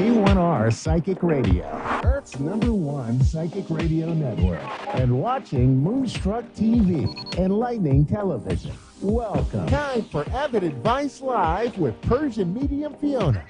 A1R Psychic Radio, Earth's #1 psychic radio network, and watching Moonstruck TV, enlightening television. Welcome. Time for Avid Advice Live with Persian Medium Fiona.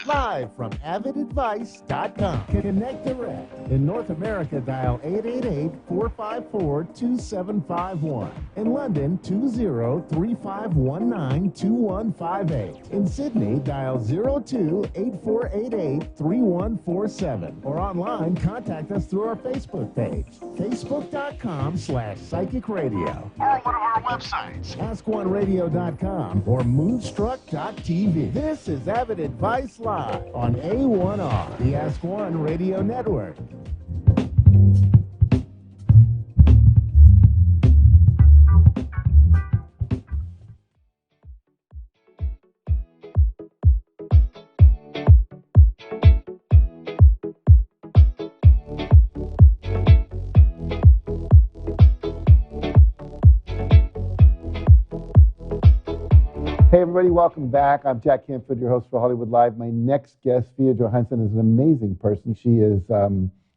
Live from avidadvice.com. Connect direct. In North America, dial 888-454-2751. In London, 20-3519-2158. In Sydney, dial 02-8488-3147. Or online, contact us through our Facebook page, facebook.com/psychic radio. Or one of our websites, askoneradio.com or moonstruck.tv. This is Avid Advice Live on A1R, the Ask One Radio Network. Hey everybody, welcome back. I'm Jack Canfield, your host for Hollywood Live. My next guest, Fia Johansson, is an amazing person. She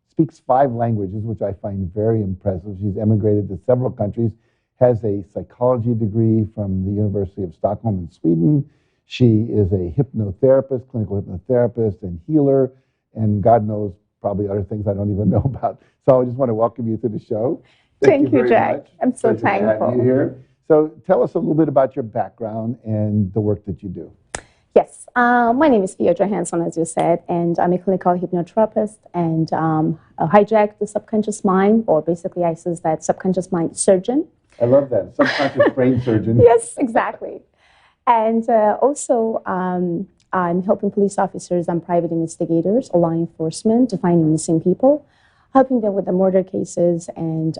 speaks 5 languages, which I find very impressive. She's emigrated to several countries, has a psychology degree from the University of Stockholm in Sweden. She is a hypnotherapist, clinical hypnotherapist and healer, and God knows probably other things I don't even know about. So I just want to welcome you to the show. Thank you, Jack. Much. I'm so Pleasure to have thankful. you here. So tell us a little bit about your background and the work that you do. Yes, my name is Fia Johansson, as you said, and I'm a clinical hypnotherapist, and I hijack the subconscious mind, or basically I say that subconscious mind surgeon. I love that, subconscious brain surgeon. Yes, exactly. And also, I'm helping police officers and private investigators, law enforcement, to finding missing people, helping them with the murder cases and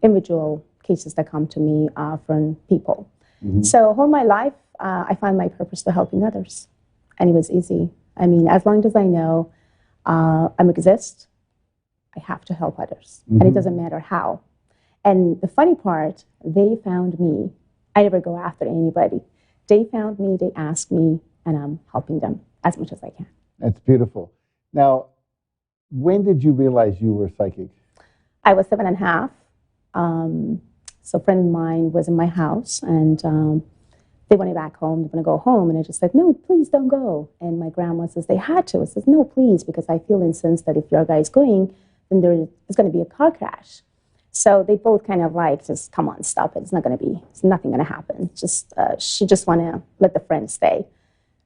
individual cases that come to me from people. Mm-hmm. So all my life, I find my purpose to helping others. And it was easy. I mean, as long as I know I exist, I have to help others. Mm-hmm. And it doesn't matter how. And the funny part, they found me. I never go after anybody. They found me, they asked me, and I'm helping them as much as I can. That's beautiful. Now, when did you realize you were psychic? I was 7.5. So a friend of mine was in my house, and they wanted back home. They want to go home, and I just said, no, please don't go. And my grandma says they had to. I says, no, please, because I feel incensed that if your guy's going, then there's going to be a car crash. So they both kind of like, just come on, stop it. It's nothing going to happen. She just want to let the friend stay.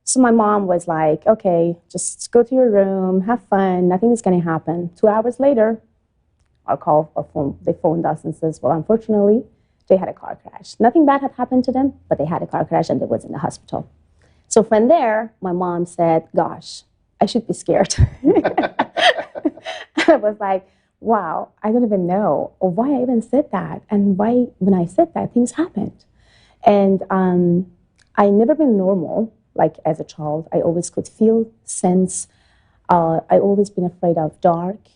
So my mom was like, okay, just go to your room, have fun. Nothing is going to happen. 2 hours later, they phoned us and says, well, unfortunately, they had a car crash. Nothing bad had happened to them, but they had a car crash and they was in the hospital. So from there, my mom said, gosh, I should be scared. I was like, wow, I don't even know why I even said that, and why when I said that, things happened. And I never been normal, like as a child. I always could feel, sense. I always been afraid of dark.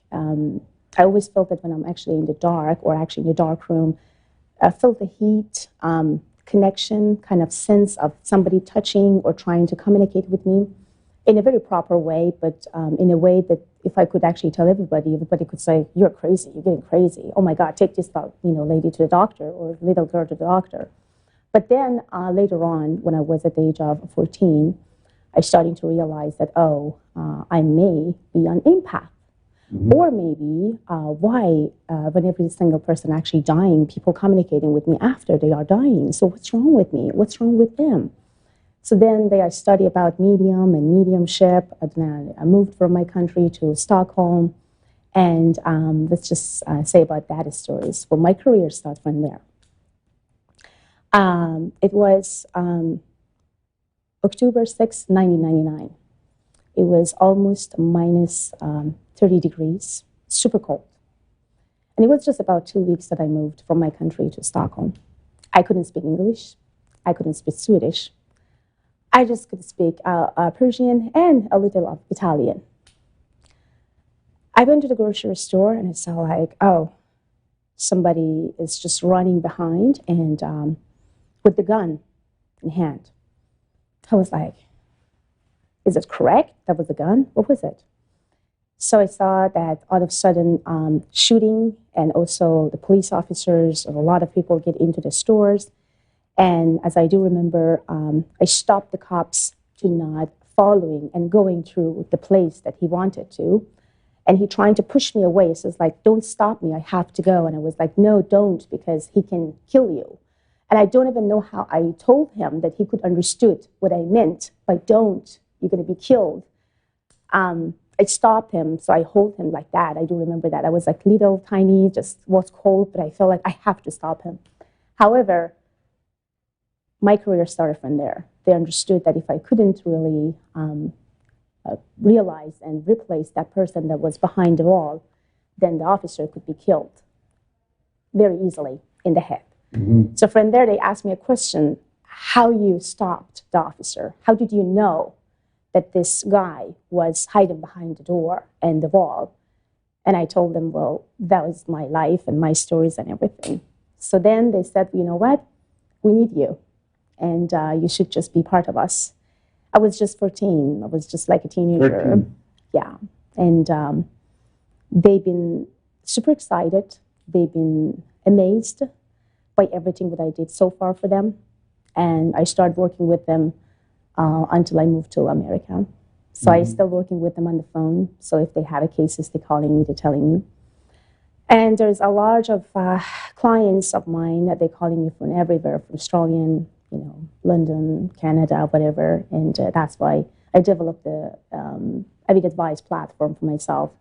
I always felt that when I'm actually in the dark, or actually in the dark room, I felt the heat, connection, kind of sense of somebody touching or trying to communicate with me in a very proper way, but in a way that if I could actually tell everybody could say, you're crazy, you're getting crazy. Oh my God, take this lady to the doctor, or little girl to the doctor. But then later on, when I was at the age of 14, I started to realize that, I may be an empath. Mm-hmm. Or maybe why, when every single person actually dying, people communicating with me after they are dying. So what's wrong with me? What's wrong with them? So then I studied about medium and mediumship. And I moved from my country to Stockholm. And let's just say about that stories. Well, my career started from there. It was October 6, 1999. It was almost minus 30 degrees, super cold. And it was just about 2 weeks that I moved from my country to Stockholm. I couldn't speak English. I couldn't speak Swedish. I just could speak Persian and a little of Italian. I went to the grocery store and I saw somebody is just running behind and with the gun in hand. I was like, is it correct? That was a gun? What was it? So I saw that all of a sudden shooting, and also the police officers and a lot of people get into the stores. And as I do remember, I stopped the cops to not following and going through the place that he wanted to. And he trying to push me away. So it's like, don't stop me, I have to go. And I was like, no, don't, because he can kill you. And I don't even know how I told him that he could understood what I meant by don't, you're going to be killed. I stopped him, so I hold him like that. I do remember that. I was like little, tiny, just was cold, but I felt like I have to stop him. However, my career started from there. They understood that if I couldn't really realize and replace that person that was behind the wall, then the officer could be killed very easily in the head. Mm-hmm. So from there, they asked me a question, how you stopped the officer? How did you know that this guy was hiding behind the door and the wall? And I told them, well, that was my life and my stories and everything. So then they said, you know what? We need you. And you should just be part of us. I was just 14. I was just like a teenager. 13. Yeah. And they've been super excited. They've been amazed by everything that I did so far for them. And I started working with them until I moved to America. So I'm still working with them on the phone. So if they have a cases, they're calling me, they're telling me. And there's a large of clients of mine that they're calling me from everywhere, from Australian, London, Canada, whatever. And that's why I developed the Avid Advice platform for myself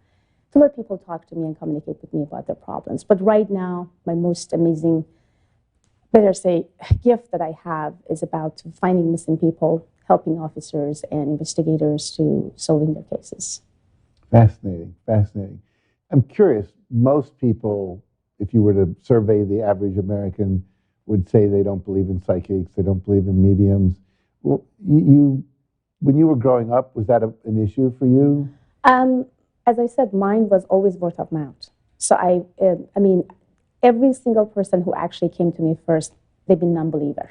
to let people talk to me and communicate with me about their problems. But right now, my most amazing, better say, gift that I have is about finding missing people, helping officers and investigators to solving their cases. Fascinating, fascinating. I'm curious, most people, if you were to survey the average American, would say they don't believe in psychics, they don't believe in mediums. Well, when you were growing up, was that an issue for you? As I said, mine was always word of mouth. So I mean, every single person who actually came to me first, they've been non-believer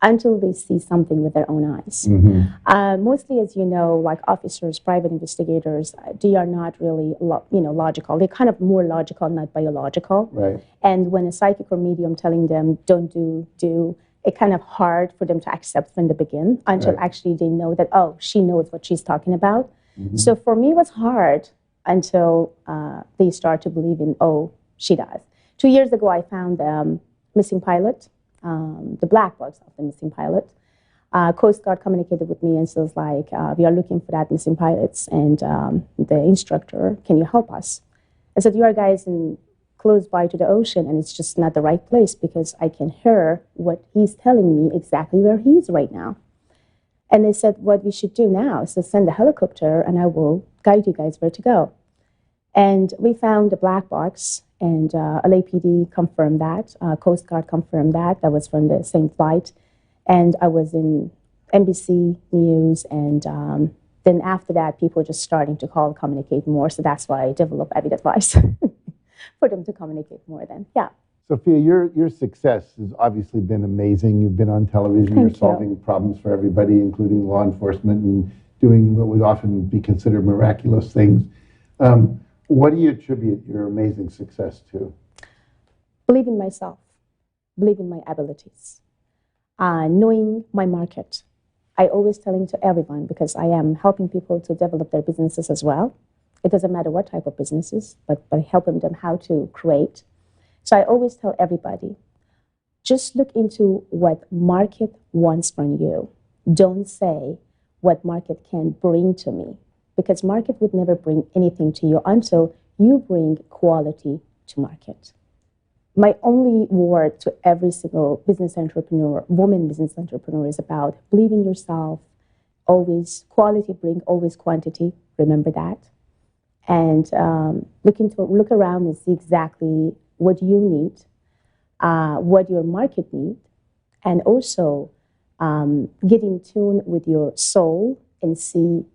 until they see something with their own eyes. Mm-hmm. Mostly, as you know, like officers, private investigators, they are not really logical. They're kind of more logical, not biological. Right. And when a psychic or medium telling them don't do, it's kind of hard for them to accept from the beginning until actually they know that, oh, she knows what she's talking about. Mm-hmm. So for me, it was hard until they start to believe in, oh, she does. 2 years ago, I found missing pilot. The black box of the missing pilot. Coast Guard communicated with me and says, like, we are looking for that missing pilots and the instructor, can you help us? I said, you are guys close by to the ocean and it's just not the right place because I can hear what he's telling me exactly where he is right now. And they said, what we should do now is to send a helicopter and I will guide you guys where to go. And we found the black box, and LAPD confirmed that. Coast Guard confirmed that. That was from the same flight. And I was in NBC News, and then after that, people just starting to call, communicate more. So that's why I developed Avid Advice for them to communicate more then. Yeah. Sophia, your success has obviously been amazing. You've been on television. You're solving problems for everybody, including law enforcement, and doing what would often be considered miraculous things. What do you attribute your amazing success to? Believe in myself, believe in my abilities, knowing my market. I always telling to everyone, because I am helping people to develop their businesses as well. It doesn't matter what type of businesses, but by helping them how to create. So I always tell everybody, just look into what market wants from you. Don't say what market can bring to me. Because market would never bring anything to you until you bring quality to market. My only word to every single business entrepreneur, woman business entrepreneur, is about believe in yourself, always quality bring, always quantity, remember that. And look around and see exactly what you need, what your market needs, and also get in tune with your soul and see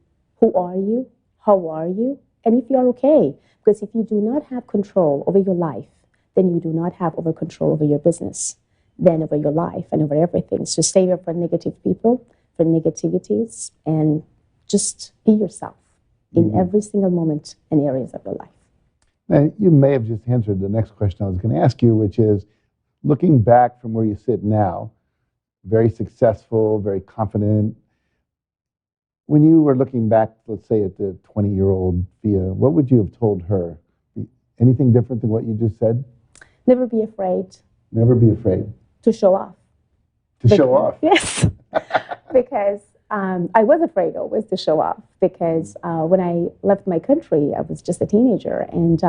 who are you? How are you? And if you are okay. Because if you do not have control over your life, then you do not have over control over your business, then over your life and over everything. So stay away from negative people, from negativities, and just be yourself in every single moment and areas of your life. Now, you may have just answered the next question I was going to ask you, which is, looking back from where you sit now, very successful, very confident. When you were looking back, let's say at the 20-year-old Fia, what would you have told her? Anything different than what you just said? Never be afraid. Never be afraid. To show off. To show off? Yes. Because I was afraid always to show off. Because when I left my country, I was just a teenager. And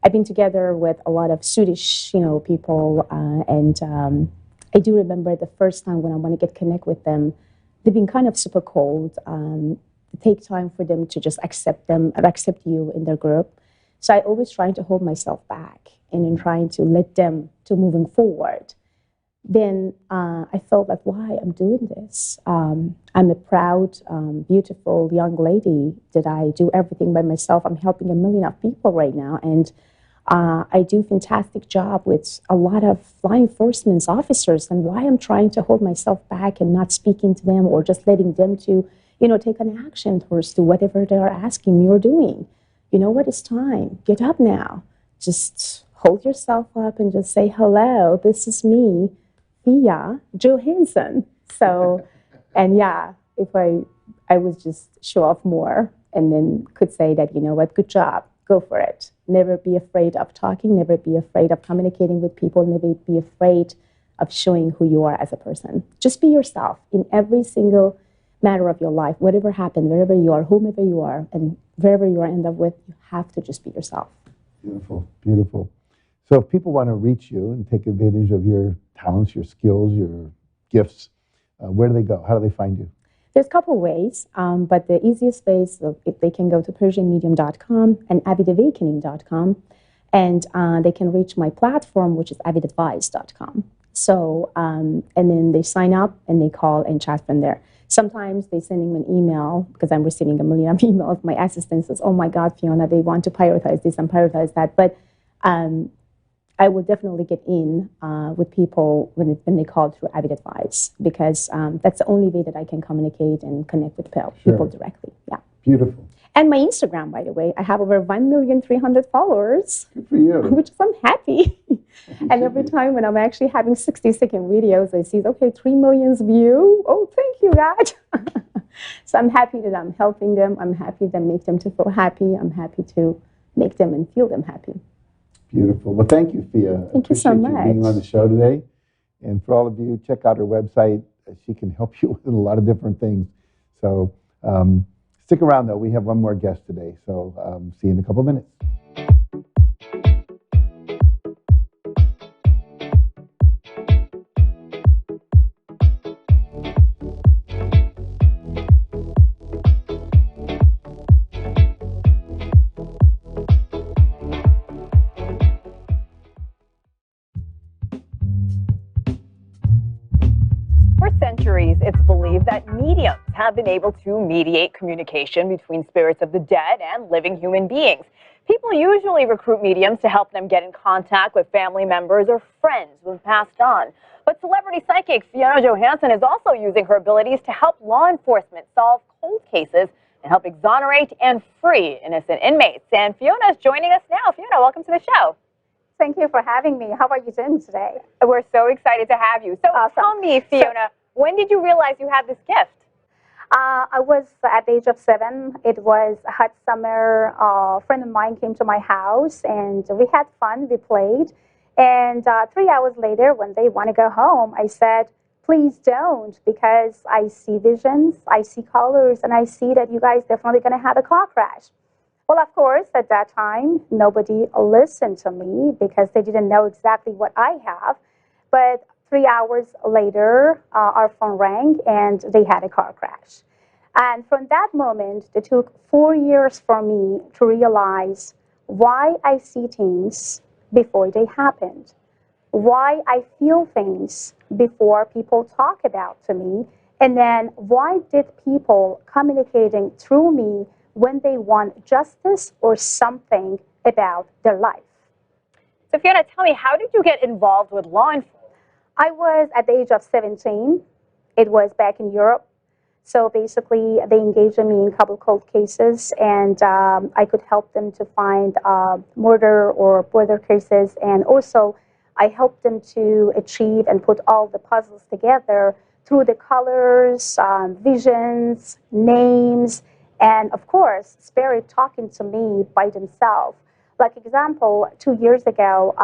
I've been together with a lot of Swedish, people. And I do remember the first time when I want to connect with them, they've been kind of super cold. Take time for them to just accept you in their group. So I always try to hold myself back and in trying to let them to moving forward. Then I felt like, why I'm doing this? I'm a proud, beautiful young lady that I do everything by myself. I'm helping 1 million of people right now. And I do a fantastic job with a lot of law enforcement officers, and why I'm trying to hold myself back and not speaking to them or just letting them to, take an action towards to whatever they are asking me or doing. You know what? It's time. Get up now. Just hold yourself up and just say, hello, this is me, Fia Johansson. So, and yeah, if I would just show off more and then could say that, good job, go for it. Never be afraid of talking, never be afraid of communicating with people, never be afraid of showing who you are as a person. Just be yourself in every single matter of your life, whatever happened, wherever you are, whomever you are, and wherever you are end up with, you have to just be yourself. Beautiful, beautiful. So if people want to reach you and take advantage of your talents, your skills, your gifts, where do they go? How do they find you? There's a couple ways, but the easiest way is if they can go to PersianMedium.com and AvidAwakening.com, and they can reach my platform, which is AvidAdvice.com. So, and then they sign up and they call and chat from there. Sometimes they send me an email because I'm receiving 1 million of emails. My assistant says, oh my God, Fiona, they want to prioritize this and prioritize that. But I will definitely get in with people when they call through Avid Advice, because that's the only way that I can communicate and connect with people directly. Yeah. Beautiful. And my Instagram, by the way, I have over 1,300,000 followers. Good for you. Which I'm happy. And every time when I'm actually having 60-second videos, I see, okay, 3 million views. Oh, thank you, God. So I'm happy that I'm helping them. I'm happy to make them to feel happy. I'm happy to make them and feel them happy. Beautiful. Well, thank you, Fia. Thank you so much. I appreciate you being on the show today. And for all of you, check out her website. She can help you with a lot of different things. So stick around, though. We have one more guest today. So see you in a couple minutes. It's believed that mediums have been able to mediate communication between spirits of the dead and living human beings. People usually recruit mediums to help them get in contact with family members or friends who have passed on. But celebrity psychic Fiona Johansson is also using her abilities to help law enforcement solve cold cases and help exonerate and free innocent inmates. And Fiona is joining us now. Fiona, welcome to the show. Thank you for having me. How are you doing today? We're so excited to have you. So awesome. Tell me, Fiona, when did you realize you had this gift? I was at the age of 7. It was a hot summer. A friend of mine came to my house, and we had fun. We played. And 3 hours later, when they want to go home, I said, please don't, because I see visions, I see colors, and I see that you guys definitely going to have a car crash. Well, of course, at that time, nobody listened to me because they didn't know exactly what I have. But 3 hours later, our phone rang and they had a car crash. And from that moment, it took 4 years for me to realize why I see things before they happened, why I feel things before people talk about to me, and then why did people communicating through me when they want justice or something about their life. So Fiona, tell me, how did you get involved with law enforcement? I was at the age of 17. It was back in Europe. So basically, they engaged me in a couple cold cases, and I could help them to find murder or murder cases. And also, I helped them to achieve and put all the puzzles together through the colors, visions, names, and of course, spirit talking to me by themselves. Like example, 2 years ago,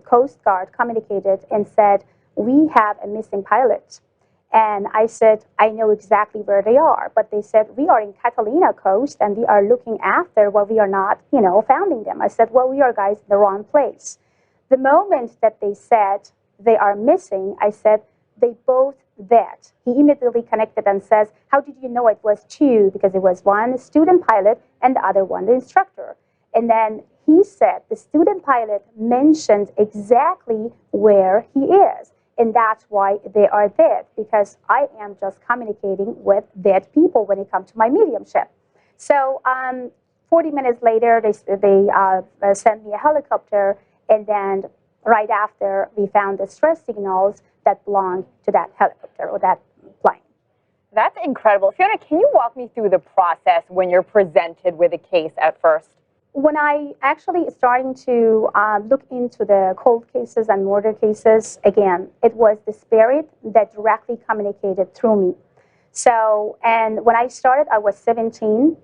Coast Guard communicated and said, we have a missing pilot. And I said, I know exactly where they are. But they said, we are in Catalina Coast and we are looking after, well, we are not, finding them. I said, well, we are guys in the wrong place. The moment that they said they are missing, I said, they both dead. He immediately connected and says, how did you know it was two? Because it was one student pilot and the other one the instructor. And then he said the student pilot mentioned exactly where he is. And that's why they are dead, because I am just communicating with dead people when it comes to my mediumship. So 40 minutes later, they sent me a helicopter, and then right after, we found the stress signals that belonged to that helicopter or that plane. That's incredible. Fiona, can you walk me through the process when you're presented with a case at first? When I actually starting to look into the cold cases and murder cases, again, it was the spirit that directly communicated through me. So, and when I started, I was 17.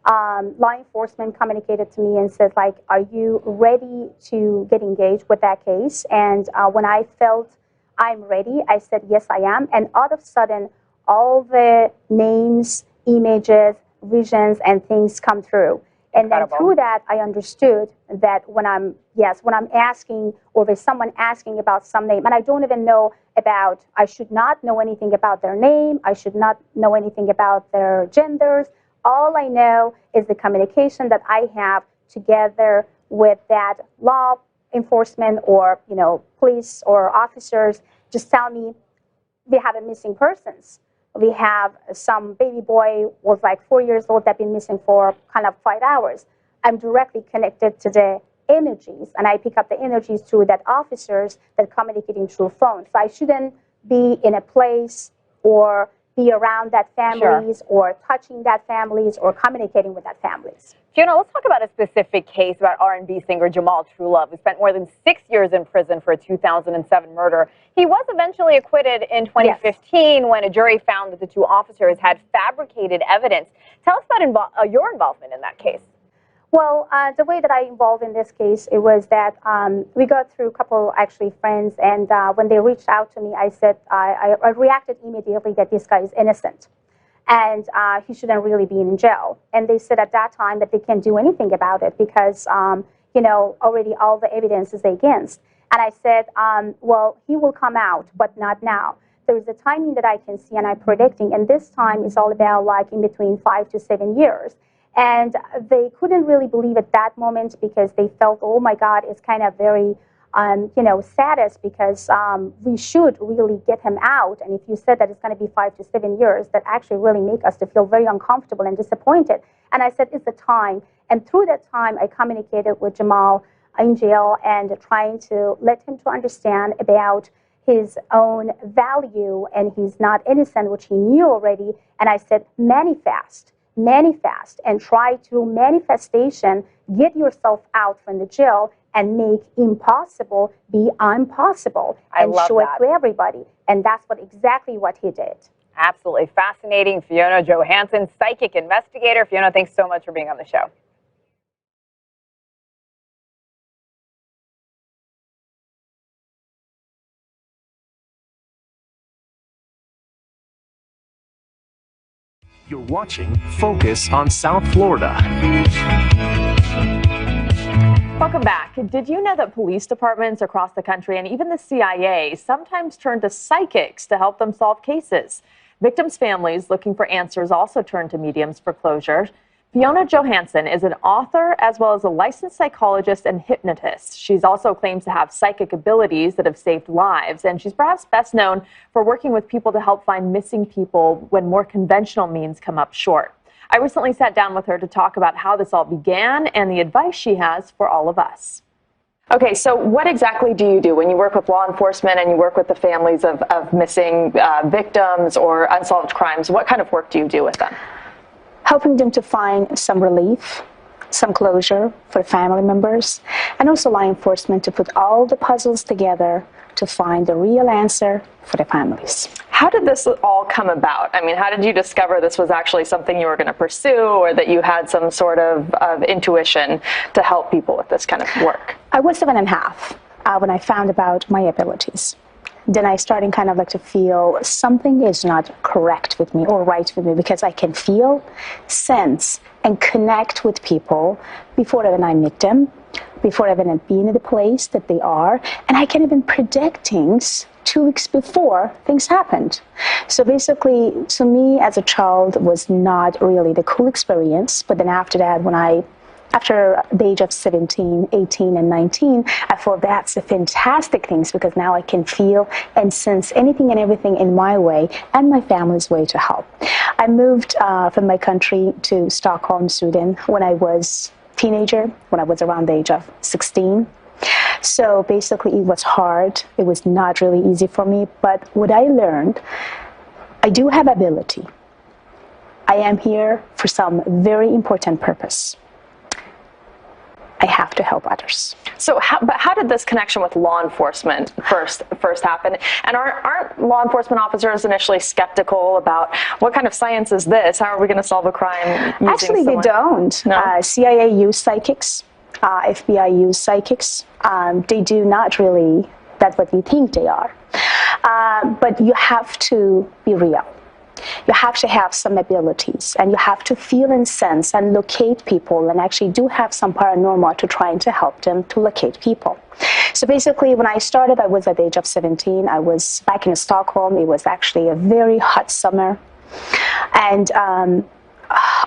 Law enforcement communicated to me and said, like, are you ready to get engaged with that case? And when I felt I'm ready, I said, yes, I am. And all of a sudden, all the names, images, visions, and things come through. And then through that, I understood that when I'm asking, or there's someone asking about some name, and I don't even know about, I should not know anything about their name, I should not know anything about their genders. All I know is the communication that I have together with that law enforcement or, police or officers just tell me we have a missing persons. We have some baby boy was like 4 years old that been missing for kind of 5 hours. I'm directly connected to the energies, and I pick up the energies through that officers that communicating through phone. So I shouldn't be in a place or be around that families or touching that families or communicating with that families. Fiona, let's talk about a specific case about R&B singer Jamal Truelove, who spent more than 6 years in prison for a 2007 murder. He was eventually acquitted in 2015 when a jury found that the two officers had fabricated evidence. Tell us about your involvement in that case. Well, the way that I involved in this case, it was that we got through a couple actually friends, and when they reached out to me, I said, I reacted immediately that this guy is innocent. And he shouldn't really be in jail. And they said at that time that they can't do anything about it because, already all the evidence is against. And I said, well, he will come out, but not now. There is a timing that I can see and I'm predicting, and this time is all about like in between 5 to 7 years. And they couldn't really believe at that moment because they felt, oh my God, it's kind of very saddest because we should really get him out. And if you said that it's going to be 5 to 7 years, that actually really make us to feel very uncomfortable and disappointed. And I said, it's the time. And through that time, I communicated with Jamal in jail and trying to let him to understand about his own value and he's not innocent, which he knew already. And I said, manifest, and try to manifestation, get yourself out from the jail and make impossible be impossible and show it to everybody. And that's exactly what he did. Absolutely fascinating. Fiona Johansson, psychic investigator. Fiona, thanks so much for being on the show. You're watching Focus on South Florida. Welcome back. Did you know that police departments across the country and even the CIA sometimes turn to psychics to help them solve cases? Victims' families looking for answers also turn to mediums for closure. Fiona Johansson is an author as well as a licensed psychologist and hypnotist. She's also claims to have psychic abilities that have saved lives, and she's perhaps best known for working with people to help find missing people when more conventional means come up short. I recently sat down with her to talk about how this all began and the advice she has for all of us. Okay, so what exactly do you do when you work with law enforcement and you work with the families of missing victims or unsolved crimes? What kind of work do you do with them? Helping them to find some relief, some closure for the family members, and also law enforcement to put all the puzzles together to find the real answer for the families. How did this all come about? I mean, how did you discover this was actually something you were going to pursue, or that you had some sort of intuition to help people with this kind of work? I was 7.5 when I found about my abilities. Then I started kind of like to feel something is not correct with me or right with me, because I can feel, sense, and connect with people before even I meet them, before even being in the place that they are, and I can even predict things 2 weeks before things happened. So basically, to me as a child, was not really the cool experience. But then after that, after the age of 17, 18, and 19, I thought that's a fantastic thing, because now I can feel and sense anything and everything in my way and my family's way to help. I moved from my country to Stockholm, Sweden, when I was a teenager, when I was around the age of 16. So basically, it was hard. It was not really easy for me. But what I learned, I do have ability. I am here for some very important purpose. I have to help others. So, how did this connection with law enforcement first happen? And aren't law enforcement officers initially skeptical about what kind of science is this? How are we going to solve a crime? Actually, they don't. No? CIA use psychics. FBI use psychics. They do not really, that's what we think they are. But you have to be real. You have to have some abilities, and you have to feel and sense and locate people, and actually do have some paranormal to trying to help them to locate people. So basically, when I started, I was at the age of 17. I was back in Stockholm. It was actually a very hot summer. And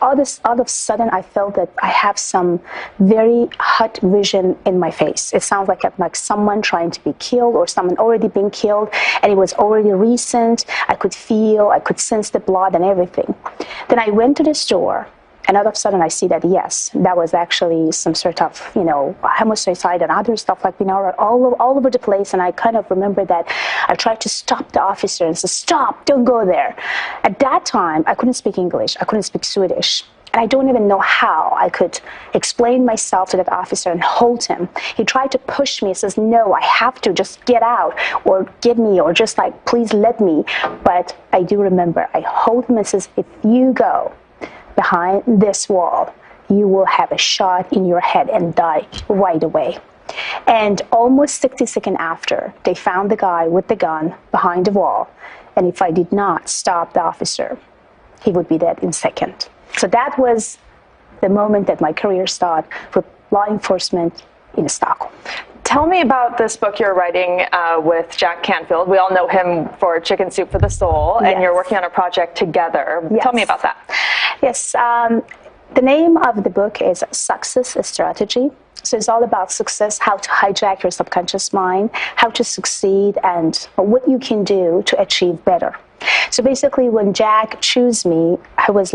all of a sudden, I felt that I have some very hot vision in my face. It sounds like someone trying to be killed, or someone already been killed, and it was already recent. I could feel, I could sense the blood and everything. Then I went to the store, and all of a sudden I see that, yes, that was actually some sort of, homicide and other stuff all over the place. And I kind of remember that I tried to stop the officer and say, "Stop, don't go there." At that time, I couldn't speak English. I couldn't speak Swedish. And I don't even know how I could explain myself to that officer and hold him. He tried to push me. He says, "No, I have to just get out, or get me, or just please let me." But I do remember I hold him and says, "If you go behind this wall, you will have a shot in your head and die right away." And almost 60 seconds after, they found the guy with the gun behind the wall. And if I did not stop the officer, he would be dead in a second. So that was the moment that my career started with law enforcement in Stockholm. Tell me about this book you're writing with Jack Canfield. We all know him for Chicken Soup for the Soul, and you're working on a project together. Yes. Tell me about that. Yes. The name of the book is Success Strategy. So it's all about success, how to hijack your subconscious mind, how to succeed, and what you can do to achieve better. So basically, when Jack chose me, I was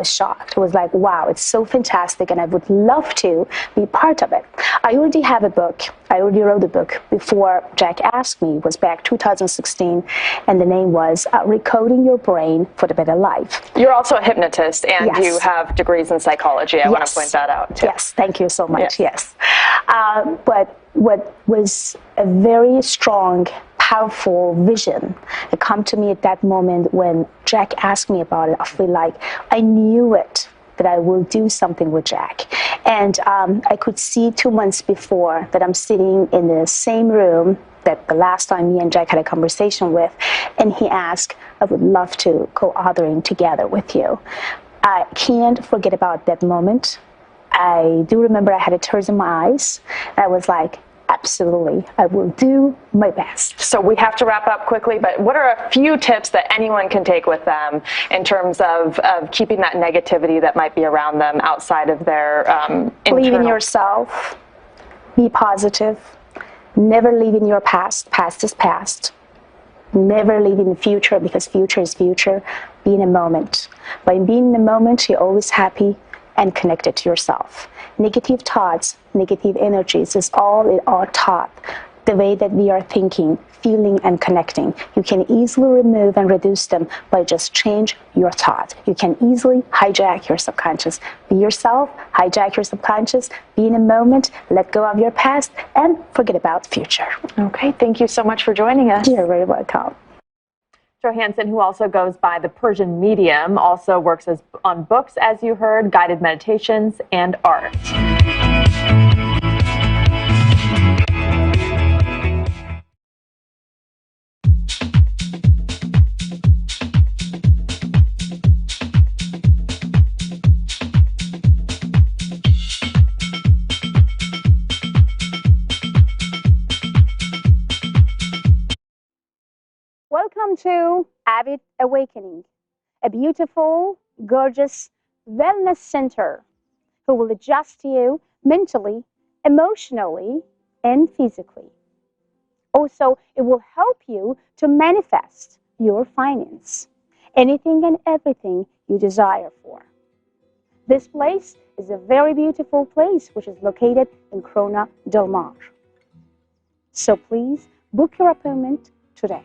shocked. I was like, wow, it's so fantastic, and I would love to be part of it. I already have a book. I already wrote a book before Jack asked me. It was back 2016, and the name was Recoding Your Brain for the Better Life. You're also a hypnotist, and Yes. you have degrees in psychology. I want to point that out, too. Yes, thank you so much, yes. But what was a very strong, powerful vision that come to me at that moment when Jack asked me about it, I feel like I knew it, that I will do something with Jack. And I could see 2 months before that I'm sitting in the same room that the last time me and Jack had a conversation with, and he asked, "I would love to go authoring together with you." I can't forget about that moment. I do remember I had tears in my eyes. I was like, absolutely, I will do my best. So we have to wrap up quickly, but what are a few tips that anyone can take with them in terms of keeping that negativity that might be around them outside of their Believe in yourself. Be positive. Never live in your past. Past is past. Never live in the future, because future is future. Be in a moment. By being in the moment, you're always happy. and connected to yourself. Negative thoughts, negative energies is all it are taught. The way that we are thinking, feeling, and connecting. You can easily remove and reduce them by just change your thought. You can easily hijack your subconscious. Be yourself, hijack your subconscious, be in a moment, let go of your past, and forget about the future. Okay, thank you so much for joining us. You're very welcome. Johansson, who also goes by the Persian Medium, also works on books, as you heard, guided meditations, and art. Welcome to Avid Awakening, a beautiful, gorgeous wellness center who will adjust you mentally, emotionally, and physically. Also, it will help you to manifest your finance, anything and everything you desire for. This place is a very beautiful place which is located in Crona Del Mar. So please book your appointment today.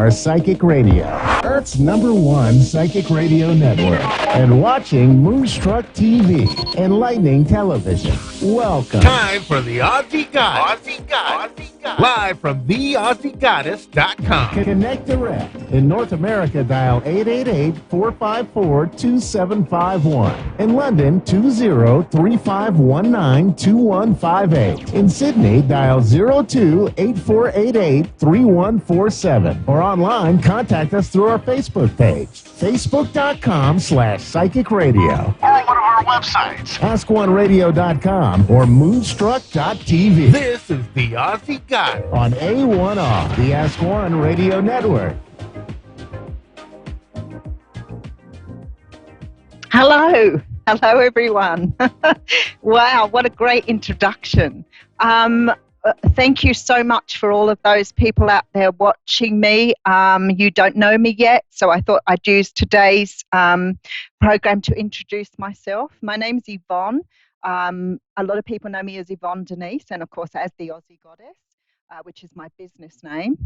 A1R Psychic Radio, Earth's #1 psychic radio network, and watching Moonstruck TV, enlightening television. Welcome. Time for the Aussie Goddess. Live from theausiegoddess.com. Connect direct. In North America, dial 888-454-2751. In London, 20-3519-2158. In Sydney, dial 02-8488-3147. Or online, contact us through our Facebook page, facebook.com/psychic radio. Or one of our websites, askoneradio.com or moonstruck.tv. This is the Aussie Goddess On A1R, the Ask One Radio Network. Hello everyone. Wow, what a great introduction. Thank you so much for all of those people out there watching me. You don't know me yet, so I thought I'd use today's program to introduce myself. My name's Yvonne. A lot of people know me as Yvonne Denise, and of course as the Aussie Goddess, which is my business name.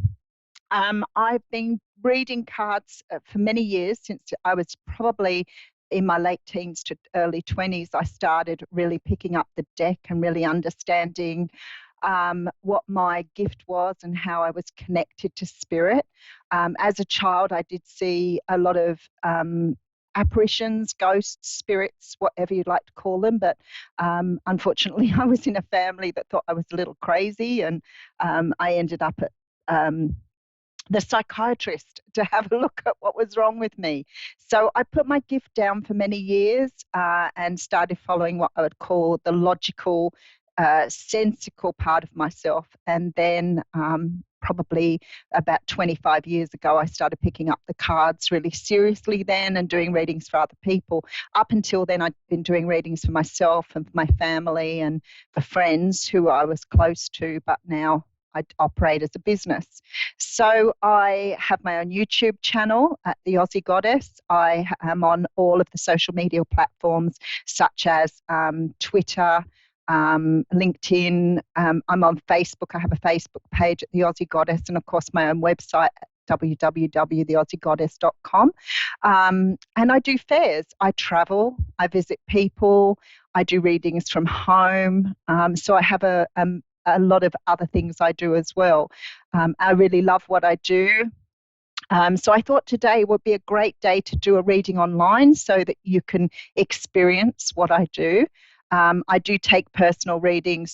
I've been reading cards for many years, since I was probably in my late teens to early 20s. I started really picking up the deck and really understanding what my gift was and how I was connected to spirit. As a child, I did see a lot of apparitions, ghosts, spirits, whatever you'd like to call them. But unfortunately, I was in a family that thought I was a little crazy, and I ended up at the psychiatrist to have a look at what was wrong with me. So I put my gift down for many years and started following what I would call the logical, sensical part of myself. And then probably about 25 years ago, I started picking up the cards really seriously then and doing readings for other people. Up until then, I'd been doing readings for myself and for my family and for friends who I was close to, but now I operate as a business. So I have my own YouTube channel at The Aussie Goddess. I am on all of the social media platforms such as Twitter, LinkedIn. I'm on Facebook. I have a Facebook page at The Aussie Goddess, and of course my own website at www.theaussiegoddess.com. And I do fairs. I travel. I visit people. I do readings from home. So I have a lot of other things I do as well. I really love what I do. So I thought today would be a great day to do a reading online so that you can experience what I do. I do take personal readings